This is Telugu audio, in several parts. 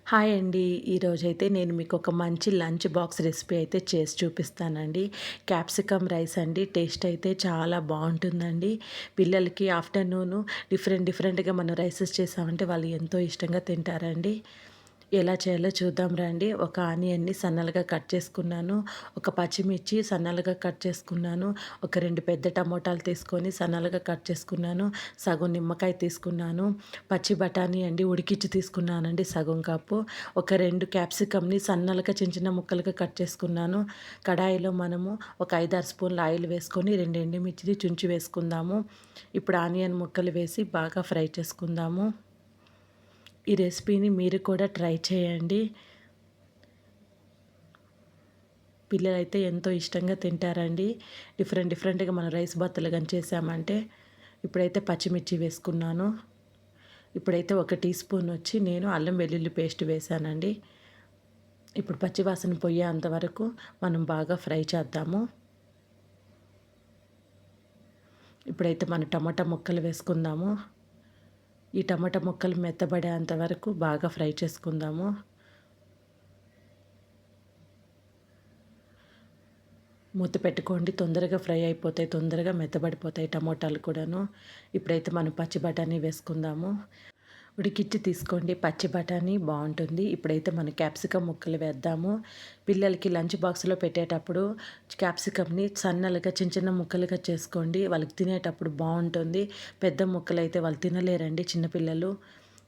హాయ్ అండి. ఈరోజైతే నేను మీకు ఒక మంచి లంచ్ బాక్స్ రెసిపీ అయితే చేసి చూపిస్తానండి. క్యాప్సికమ్ రైస్ అండి. టేస్ట్ అయితే చాలా బావుంటుందండి. పిల్లలకి ఆఫ్టర్‌నూను డిఫరెంట్‌గా మనం రైసెస్ చేసామంటే వాళ్ళు ఎంతో ఇష్టంగా తింటారండి. ఎలా చేయాలో చూద్దాం రండి. ఒక ఆనియన్‌ని సన్నలుగా కట్ చేసుకున్నాను. ఒక పచ్చిమిర్చి సన్నలుగా కట్ చేసుకున్నాను. ఒక 2 పెద్ద టమోటాలు తీసుకొని సన్నలుగా కట్ చేసుకున్నాను. సగం నిమ్మకాయ తీసుకున్నాను. పచ్చి బఠానీ అండి ఉడికించి తీసుకున్నానండి సగం కప్పు. ఒక 2 క్యాప్సికమ్‌ని సన్నలుగా చిన్న చిన్న ముక్కలుగా కట్ చేసుకున్నాను. కడాయిలో మనము ఒక 5, 6 స్పూన్ల ఆయిల్ వేసుకొని 2 ఎండుమిర్చిని తుంచి వేసుకుందాము. ఇప్పుడు ఆనియన్ ముక్కలు వేసి బాగా ఫ్రై చేసుకుందాము. ఈ రెసిపీని మీరు కూడా ట్రై చేయండి. పిల్లలైతే ఎంతో ఇష్టంగా తింటారండి. డిఫరెంట్‌గా మనం రైస్ బత్తలు గాని చేసామంటే. ఇప్పుడైతే పచ్చిమిర్చి వేసుకున్నాను. ఇప్పుడైతే ఒక టీ స్పూన్ వచ్చి నేను అల్లం వెల్లుల్లి పేస్ట్ వేశానండి. ఇప్పుడు పచ్చి వాసన పోయేంత వరకు మనం బాగా ఫ్రై చేద్దాము. ఇప్పుడైతే మన టమాటా ముక్కలు వేసుకుందాము. ఈ టమాటా ముక్కలు మెత్తబడేంత వరకు బాగా ఫ్రై చేసుకుందాము. మూత పెట్టుకోండి. తొందరగా ఫ్రై అయిపోతాయి. తొందరగా మెత్తబడిపోతాయి టమోటాలు కూడాను. ఇప్పుడైతే మనం పచ్చి బఠానీ వేసుకుందాము. ఉడికిచ్చి తీసుకోండి. పచ్చి బఠానీ బావుంటుంది. ఇప్పుడైతే మనం క్యాప్సికమ్ ముక్కలు వేద్దాము. పిల్లలకి లంచ్ బాక్స్‌లో పెట్టేటప్పుడు క్యాప్సికమ్‌ని సన్నలుగా చిన్న చిన్న ముక్కలుగా చేసుకోండి. వాళ్ళకి తినేటప్పుడు బావుంటుంది. పెద్ద ముక్కలైతే వాళ్ళు తినలేరండి చిన్న పిల్లలు.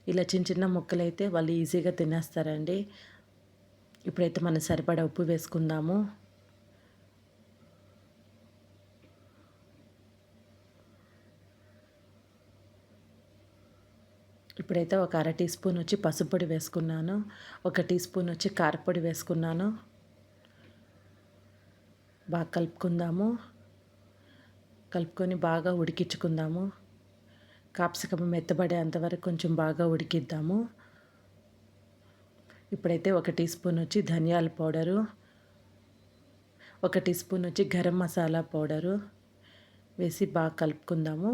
ఇలా చిన్న చిన్న ముక్కలైతే వాళ్ళు ఈజీగా తినేస్తారండి. ఇప్పుడైతే మనం సరిపడా ఉప్పు వేసుకుందాము. ఇప్పుడైతే ఒక అర టీ స్పూన్ వచ్చి పసుపు పొడి వేసుకున్నాను. ఒక టీ స్పూన్ వచ్చి కారపొడి వేసుకున్నాను. బాగా కలుపుకుందాము. కలుపుకొని బాగా ఉడికించుకుందాము. క్యాప్సికమ్ మెత్తబడేంత వరకు కొంచెం బాగా ఉడికిద్దాము. ఇప్పుడైతే ఒక టీ స్పూన్ వచ్చి ధనియాల పౌడరు, ఒక టీ స్పూన్ వచ్చి గరం మసాలా పౌడరు వేసి బాగా కలుపుకుందాము.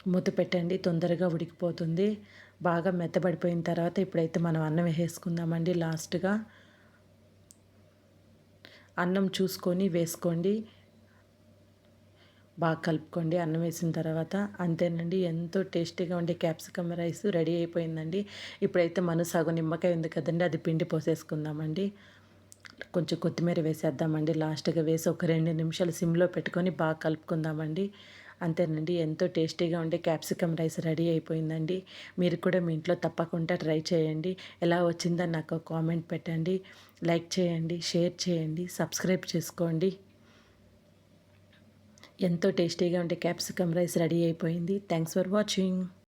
మూత పెట్టండి. తొందరగా ఉడికిపోతుంది. బాగా మెత్తబడిపోయిన తర్వాత ఇప్పుడైతే మనం అన్నం వేసేసుకుందామండి లాస్ట్‌గా. అన్నం చూసుకొని వేసుకోండి. బాగా కలుపుకోండి అన్నం వేసిన తర్వాత. అంతేనండి ఎంతో టేస్టీగా ఉండే క్యాప్సికమ్ రైస్ రెడీ అయిపోయిందండి. ఇప్పుడైతే మనం సగం నిమ్మకాయ ఉంది కదండీ అది పిండి పోసేసుకుందామండి. కొంచెం కొత్తిమీర వేసేద్దామండి లాస్ట్‌గా వేసి ఒక 2 నిమిషాలు సిమ్‌లో పెట్టుకొని బాగా కలుపుకుందామండి. అంతేనండి ఎంతో టేస్టీగా ఉండే క్యాప్సికమ్ రైస్ రెడీ అయిపోయిందండి. మీరు కూడా మీ ఇంట్లో తప్పకుండా ట్రై చేయండి. ఎలా వచ్చిందో నాకు కామెంట్ పెట్టండి. లైక్ చేయండి, షేర్ చేయండి, సబ్స్క్రైబ్ చేసుకోండి. ఎంతో టేస్టీగా ఉండే క్యాప్సికమ్ రైస్ రెడీ అయిపోయింది. Thanks for watching.